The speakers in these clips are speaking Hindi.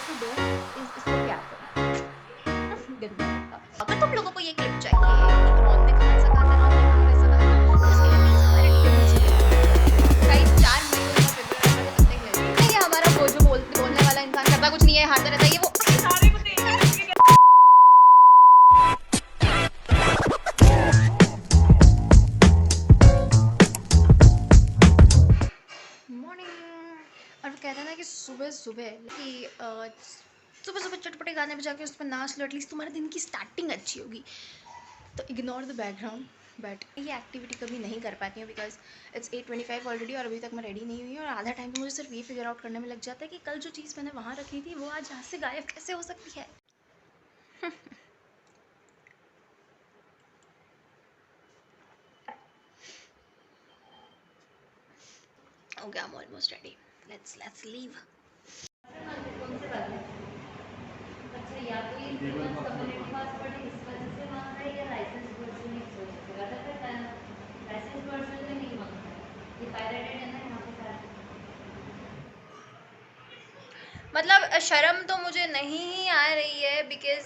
टू डू इज इसको प्यार करो। गंदा कुत्ता। अगर तुम लोगों को ये क्लिप चाहिए कि रॉन ने कहाँ से कहा था, रॉन ने कहाँ से कहा था, तो उसके लिए प्लीज हमारे टिप्स चाहिए। गाइस 4 महीने का पेपर है, हमारे कुत्ते के लिए नहीं, ये हमारा वो जो बोलने वाला इंसान करता कुछ नहीं है, हारता रहता है, ये वो सारे कुत्ते मॉर्निंग। और वो कहता है ना कि सुबह सुबह सुबह सुबह चटपटे गाने बजा के उस पर नाच लो, एटलीस्ट तुम्हारे दिन की स्टार्टिंग अच्छी होगी। तो इग्नोर द बैकग्राउंड, बट ये एक्टिविटी कभी नहीं कर पाती हूँ बिकॉज इट्स 8:25 ऑलरेडी और अभी तक मैं रेडी नहीं हुई हूँ। और आधा टाइम तो मुझे सिर्फ ये फिगर आउट करने में लग जाता है कि कल जो चीज़ मैंने वहाँ रखी थी वो आज यहाँ से गायब कैसे हो सकती है। Okay, I am almost ready, let's leave. अच्छा, या तो ये कम्युनिटी पासवर्ड इस वजह से मांग रहा है या लाइसेंस वर्जन इस वजह से, अगर लाइसेंस वर्जन में नहीं मांगता है, ये पायरेटेड है ना यहाँ पे सारा। मतलब शर्म तो मुझे नहीं ही आ रही है बिकॉज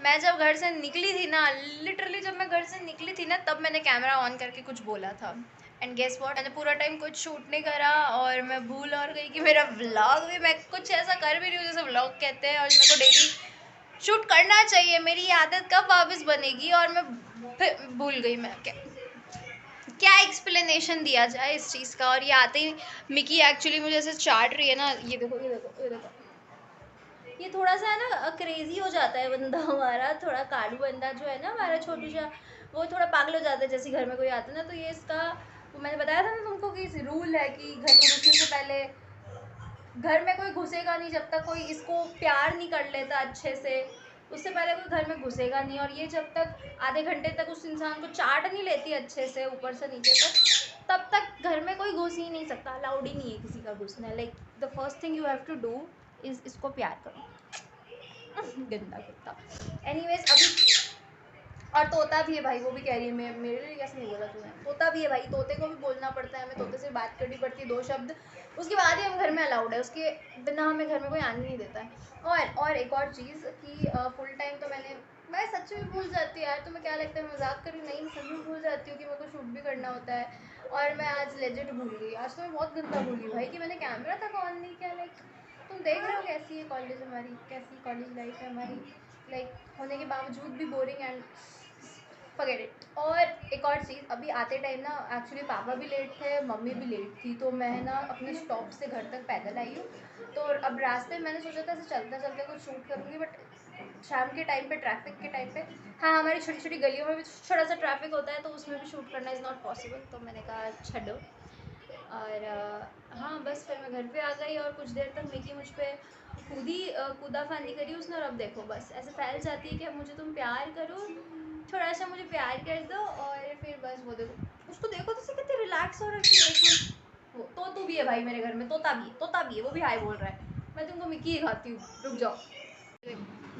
मैं जब घर से निकली थी ना, लिटरली जब मैं घर से निकली थी ना, तब मैंने कैमरा ऑन करके कुछ बोला था। एंड गेस व्हाट, मैंने पूरा टाइम कुछ शूट नहीं करा और मैं भूल और गई कि मेरा व्लॉग भी, मैं कुछ ऐसा कर भी रही हूँ जैसे व्लॉग कहते हैं, और मेरे को डेली शूट करना चाहिए। मेरी ये आदत कब वापस बनेगी, और मैं फिर भूल गई। मैं क्या एक्सप्लेनेशन दिया जाए इस चीज़ का। और ये आते ही मिकी एक्चुअली मुझे ऐसे चाट रही है ना, ये देखो ये देखो ये देखो, ये थोड़ा सा है ना क्रेजी हो जाता है बंदा हमारा, थोड़ा कालू बंदा जो है ना हमारा छोटू सा, वो थोड़ा पागल हो जाता है जैसे घर में कोई आता है ना। तो ये इसका, वो मैंने बताया था ना तुमको कि रूल है कि घर में घुसने से पहले, घर में कोई घुसेगा नहीं जब तक कोई इसको प्यार नहीं कर लेता अच्छे से, उससे पहले कोई घर में घुसेगा नहीं। और ये जब तक आधे घंटे तक उस इंसान को चाट नहीं लेती अच्छे से ऊपर से नीचे तक, तब तक घर में कोई घुस ही नहीं सकता, अलाउड ही नहीं है किसी का घुसना। Like the first thing you have to do is इसको प्यार करो। गंदा कुत्ता। एनीवेज अभी, और तोता भी है भाई, वो भी कह रही है मैं, मेरे लिए कैसे नहीं बोला तूने, तोता भी है भाई, तोते को भी बोलना पड़ता है, हमें तोते से बात करनी पड़ती है 2 शब्द, उसके बाद ही हम घर में अलाउड है, उसके बिना हमें घर में कोई आने नहीं देता है। और एक और चीज़ कि फुल टाइम तो मैं सच में भूल जाती हूँ यार, तुम्हें क्या लगता है मजाक कर रही हूँ? नहीं, सच में भूल जाती हूँ कि मेरे को शूट भी करना होता है। और मैं आज लेजिट भूल गई, आज तो मैं बहुत गंदा भूल गई भाई कि मैंने कैमरा तक ऑन नहीं किया। लाइक तुम देख रहे हो कैसी है कॉलेज हमारी, कैसी कॉलेज लाइफ है हमारी, लाइक होने के बावजूद भी बोरिंग एंड फॉरगेट इट। और एक और चीज़, अभी आते टाइम ना एक्चुअली पापा भी लेट थे, मम्मी भी लेट थी, तो मैं ना अपने स्टॉप से घर तक पैदल आई हूँ। तो अब रास्ते में मैंने सोचा था ऐसे चलते चलते कुछ शूट करूँगी, बट शाम के टाइम पे, ट्रैफिक के टाइम पे, हाँ हमारी छोटी छोटी गलियों में भी थोड़ा सा ट्रैफिक होता है, तो उसमें भी शूट करना इज़ नॉट पॉसिबल। तो मैंने कहा छो। और हाँ बस फिर मैं घर पे आ गई, और कुछ देर तक मिकी मुझ पर कूदा फांदी करी उसने। और अब देखो बस ऐसे फैल जाती है कि अब मुझे तुम प्यार करो, थोड़ा सा मुझे प्यार कर दो, और फिर बस वो देखो उसको, देखो तो सही कितनी रिलैक्स हो रखी है। एक मिनट, वो तोतू भी है भाई मेरे घर में, तोता भी है, वो भी हाय बोल रहा है। मैं तुमको मिकी ही खाती हूँ, रुक जाओ।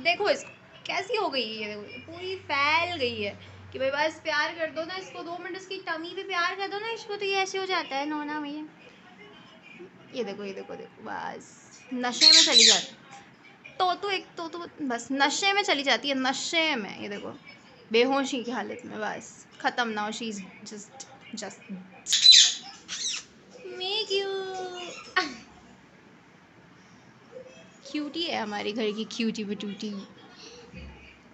देखो इसको कैसी हो गई है, ये देखो पूरी फैल गई है कि भाई बस प्यार कर दो ना इसको, 2 मिनट इसकी टमी पे प्यार कर दो ना इसको, तो ये ऐसे हो जाता है नोना भैया। ये देखो ये देखो देखो, बस नशे में चली जाती, तो बस नशे में चली जाती है, नशे में। ये देखो बेहोशी की हालत में, बस खत्म। Now she is just make you. Cutie है हमारे घर की, क्यूटी बटूटी।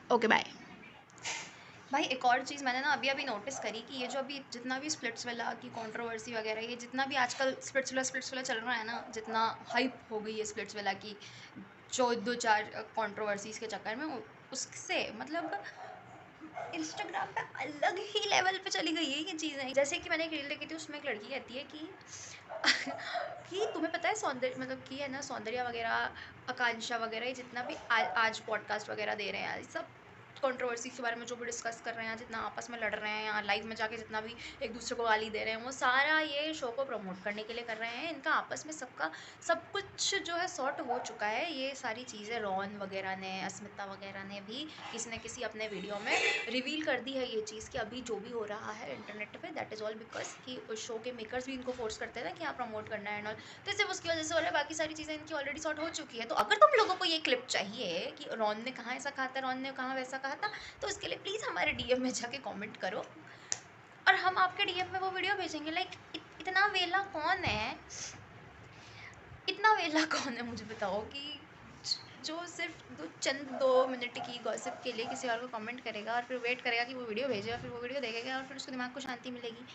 Okay bye. भाई एक और चीज़ मैंने ना अभी अभी नोटिस करी कि ये जो अभी जितना भी स्प्लिट्सविला की कंट्रोवर्सी वगैरह, ये जितना भी आजकल स्प्लिट्सविला चल रहा है ना, जितना हाइप हो गई है स्प्लिट्सविला की, जो 2-4 कंट्रोवर्सीज के चक्कर में, उससे मतलब इंस्टाग्राम पे अलग ही लेवल पे चली गई है ये चीज़ें। जैसे कि मैंने एक रील देखी थी, उसमें एक लड़की कहती है कि कि तुम्हें पता है सौंदर्य, मतलब कि है ना सौंदर्या वगैरह, आकांक्षा वगैरह, ये जितना भी आज पॉडकास्ट वगैरह दे रहे हैं, सब कंट्रोवर्सी के बारे में जो भी डिस्कस कर रहे हैं, जितना आपस में लड़ रहे हैं या लाइव में जाके जितना भी एक दूसरे को गाली दे रहे हैं, वो सारा ये शो को प्रमोट करने के लिए कर रहे हैं। इनका आपस में सबका सब कुछ जो है सॉर्ट हो चुका है। ये सारी चीज़ें रॉन वगैरह ने, अस्मिता वगैरह ने भी किसी न किसी अपने वीडियो में रिवील कर दी है ये चीज़ कि अभी जो भी हो रहा है इंटरनेट पे, दैट इज़ ऑल बिकॉज कि उस शो के मेकर्स भी इनको फोर्स करते हैं ना कि आप प्रमोट करना है एंड ऑल, तो सिर्फ उसकी वजह से हो रहा है। बाकी सारी चीज़ें इनकी ऑलरेडी सॉर्ट हो चुकी है। तो अगर तुम लोगों को ये क्लिप चाहिए कि रॉन ने कहाँ ऐसा कहा था, रॉन ने कहाँ वैसा कहा था, तो इसके लिए प्लीज़ हमारे डीएम में जाके कमेंट करो और हम आपके डीएम में वो वीडियो भेजेंगे। लाइक इतना वेला कौन है, इतना वेला कौन है मुझे बताओ कि जो सिर्फ चंद 2 मिनट की गॉसिप के लिए किसी और को कमेंट करेगा और फिर वेट करेगा कि वो वीडियो भेजे और फिर वो वीडियो देखेगा और फिर उसको दिमाग को शांति मिलेगी।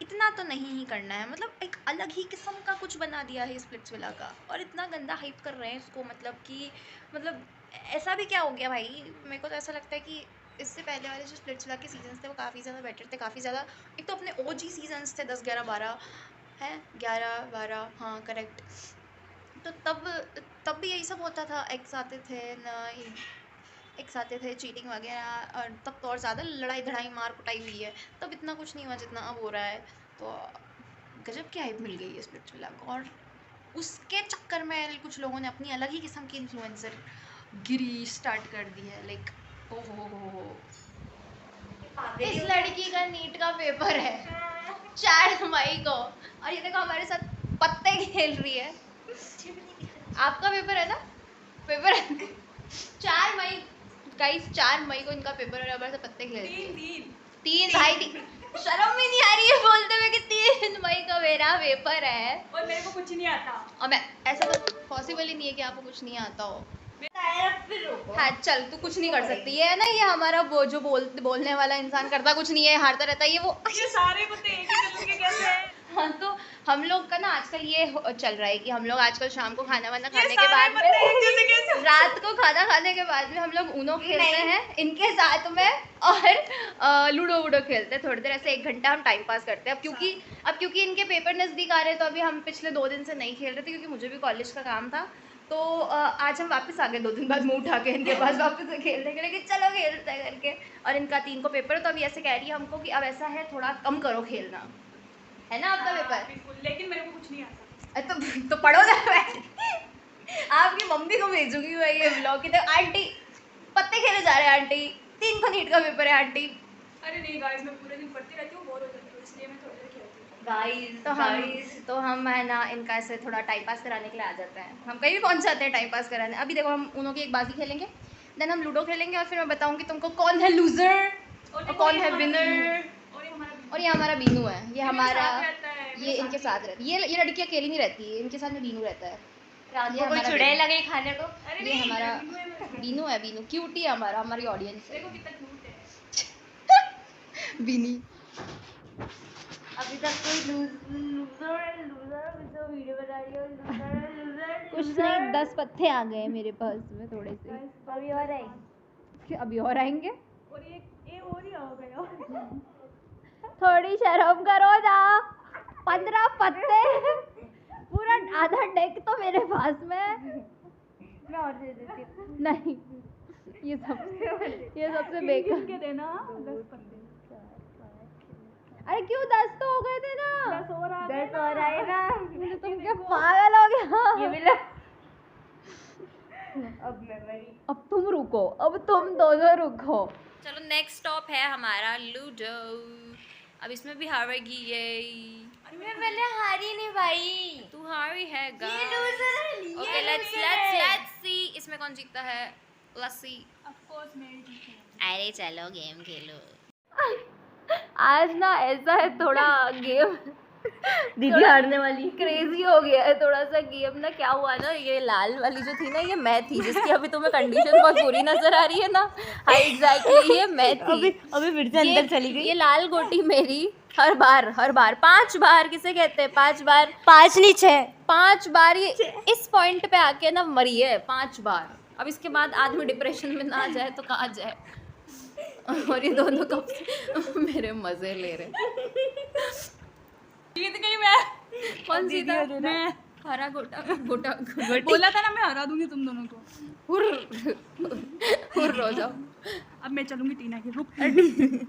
इतना तो नहीं ही करना है। मतलब एक अलग ही किस्म का कुछ बना दिया है स्प्लिट्सविला का और इतना गंदा हाइप कर रहे हैं इसको। मतलब ऐसा भी क्या हो गया भाई। मेरे को तो ऐसा लगता है कि इससे पहले वाले जो स्प्लिट्सविला के सीजन्स थे वो काफ़ी ज़्यादा बेटर थे, काफ़ी ज़्यादा। एक तो अपने ओजी सीजन्स थे 10, 11, 12 हैं, 11, 12, हाँ करेक्ट। तो तब भी यही सब होता था, एक्स आते थे ना, एक साथ थे, चीटिंग वगैरह, और तब तो और ज़्यादा लड़ाई धड़ाई मार कुटाई हुई है। तब इतना कुछ नहीं हुआ जितना अब हो रहा है। तो गजब की हाइप मिल गई है स्प्लिट्सविला को और उसके चक्कर में कुछ लोगों ने अपनी अलग ही किस्म की इन्फ्लुएंसर गिरी स्टार्ट कर दी है। लाइक ओहो, इस लड़की का नीट का पेपर है 4 मई को और ये देखो हमारे साथ पत्ते खेल रही है। आपका पेपर है ना? पेपर है 4 मई गाइस, 4 मई को इनका पेपर है। हमारे साथ पत्ते खेल रही है। 3 भाई, शर्म भी नहीं आ रही है बोलते हुए कि 3 मई को मेरा पेपर है और मेरे को कुछ नहीं आता। और मैं ऐसा तो पॉसिबल ही नहीं है कि आपको कुछ नहीं आता हो। हाँ चल, तू कुछ नहीं कर सकती है ना। ये हमारा वो जो बोलने वाला इंसान करता कुछ नहीं है, हारता रहता है। ये सारे कुत्ते एक ही कलर के कैसे हैं? हाँ, तो हम लोग का ना आजकल ये चल रहा है कि हम लोग आजकल शाम को खाना वाना खाने के सारे बाद कुत्ते एक में जैसे कैसे? रात को खाना खाने के बाद में हम लोग ऊनो खेलते हैं इनके साथ में और लूडो वूडो खेलते हैं थोड़ी देर, ऐसे 1 घंटा हम टाइम पास करते हैं। अब क्योंकि इनके पेपर नज़दीक आ रहे हैं तो अभी हम पिछले 2 दिन से नहीं खेल रहे थे क्योंकि मुझे भी कॉलेज का काम था। तो आज हम वापस आ गए 2 दिन बाद मुँह उठा के इनके पास वापस से खेलने के लिए कि चलो खेलते हैं करके। और इनका 3 को पेपर है तो अभी ऐसे कह रही है हमको कि अब ऐसा है थोड़ा कम करो खेलना, है ना आपका पेपर? बिल्कुल, लेकिन मेरे को कुछ नहीं आता। तो पढ़ो ना आपकी मम्मी को भेजूंगी मैं ये ब्लॉग की। तो आंटी पत्ते खेले जा रहे हैं, आंटी 3 को नीट का पेपर है आंटी। अरे नहीं गाइस, मैं पूरे दिन पढ़ती रहती हूँ, बोर हो जाती हूँ, इसलिए मैं थोड़ी देर खेलती हूँ। तो हम है ना इनका ऐसे थोड़ा टाइम पास कराने के लिए आ जाते हैं। हम कहीं भी पहुंच जाते हैं टाइम पास कराने। अभी देखो हम उनों की एक बाजी खेलेंगे, देन हम लूडो खेलेंगे और फिर मैं बताऊंगी तुमको कौन है लूजर और कौन है विनर। और ये हमारा बीनू है, ये हमारा, ये इनके साथ रहती है। ये लड़की अकेली नहीं रहती है, इनके साथ में बीनू रहता है। ये कोई चुड़ैल लगे खाने को। ये हमारा बीनू है, बीनू क्यूटी है हमारा, हमारी ऑडियंस है। देखो कितना क्यूट है बीनी। अभी तक कोई लूजर जो वीडियो बना रही है लूजर कुछ नहीं, 10 पत्ते आ गए मेरे पास में थोड़े से। अभी और आएगी। अभी और आएंगे। और ये और ही आ गया। थोड़ी शर्म करो ना, 15 पत्ते पूरा आधा डेक तो मेरे पास में। मैं और दे देती हूँ। नहीं, ये सबसे बेकार। के देना 10 पत्ते। अरे क्यों 10 तो हो गए थे ना। 10 और आ 10 और आए ना। तुम क्या पागल हो गया? ये भी लो। अब मैं बड़ी। अब तुम रुको, अब तुम दोनों रुको। चलो नेक्स्ट स्टॉप है हमारा लूडो। अब इसमें भी हारेगी ये। मैं पहले हारी नहीं भाई। तू हारी है ये लूजर है। ओके लेट्स सी इसमें कौन जीतता है। Let's see. ऑफ कोर्स मैं जीतूंगी। अरे चलो गेम खेलो। आज ना ऐसा है थोड़ा गेम दीदी हारने वाली। क्रेजी हो गया है थोड़ा सा गेम ना। क्या हुआ ना, ये लाल वाली जो थी ना, ये मैं थी जिसकी अभी तुम्हें कंडीशन बहुत बुरी नजर आ रही है ना। हाँ एग्जैक्टली, ये मैं थी। अभी फिर से अंदर चली गई। ये लाल गोटी मेरी हर बार 5 बार, किसे कहते हैं 5 बार, 5 नहीं 6, 5 बार ये इस पॉइंट पे आके ना मरी है 5 बार। अब इसके बाद आदमी डिप्रेशन में ना जाए तो कहाँ जाए। और ये दोनों कब से मेरे मजे ले रहे। जीत गई मैं। कौन सी था? मैं हरा गोटा बोला था ना मैं हरा दूंगी तुम दोनों को। हुर हो जाओ। अब मैं चलूंगी टीना की, रुक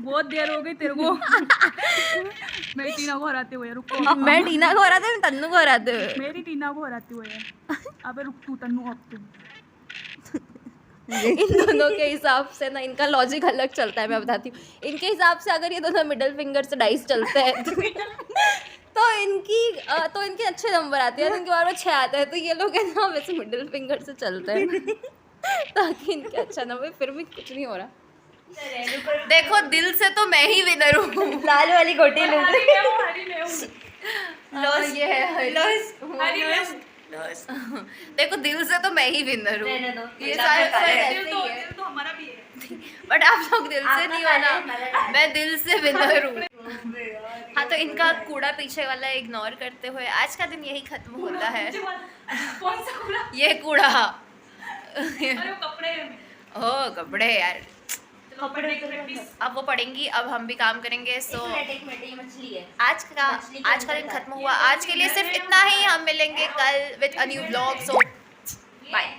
बहुत देर हो गई तेरे को। मेरी टीना को हराते हुए, रुको। मैं टीना को हराते मैं तन्नू को हराते हुए। मेरी टीना को हराते हुए। अबे रुक तू तन्नू, अब तू। इन दोनों के हिसाब से ना इनका लॉजिक अलग चलता है, मैं बताती हूँ। इनके हिसाब से अगर ये दोनों मिडिल फिंगर से डाइस चलते हैं तो इनके अच्छे नंबर आते हैं, इनके बार में 6 आते हैं। तो ये लोग है ना वैसे मिडिल फिंगर से चलते हैं ताकि इनके अच्छा नंबर, फिर भी कुछ नहीं हो रहा। देखो दिल से तो मैं ही विनर हूँ। लाल वाली गोटी लूँ। लॉस ये है, लॉस। देखो दिल से तो मैं ही विनर हूँ। ये सारे तो हमारा भी है। बट आप लोग दिल से नहीं हो ना, मैं दिल से विनर हूँ। हाँ तो इनका कूड़ा पीछे वाला इग्नोर करते हुए आज का दिन यही खत्म होता है। कौन सा कूड़ा? ये कूड़ा। अरे वो कपड़े हैं। ओह कपड़े यार, कपड़े की प्रैक्टिस। अब वो पढ़ेंगी, अब हम भी काम करेंगे। सो मछली है। आज का दिन खत्म हुआ। आज के लिए सिर्फ इतना ही। हम मिलेंगे कल with a new vlog. So bye.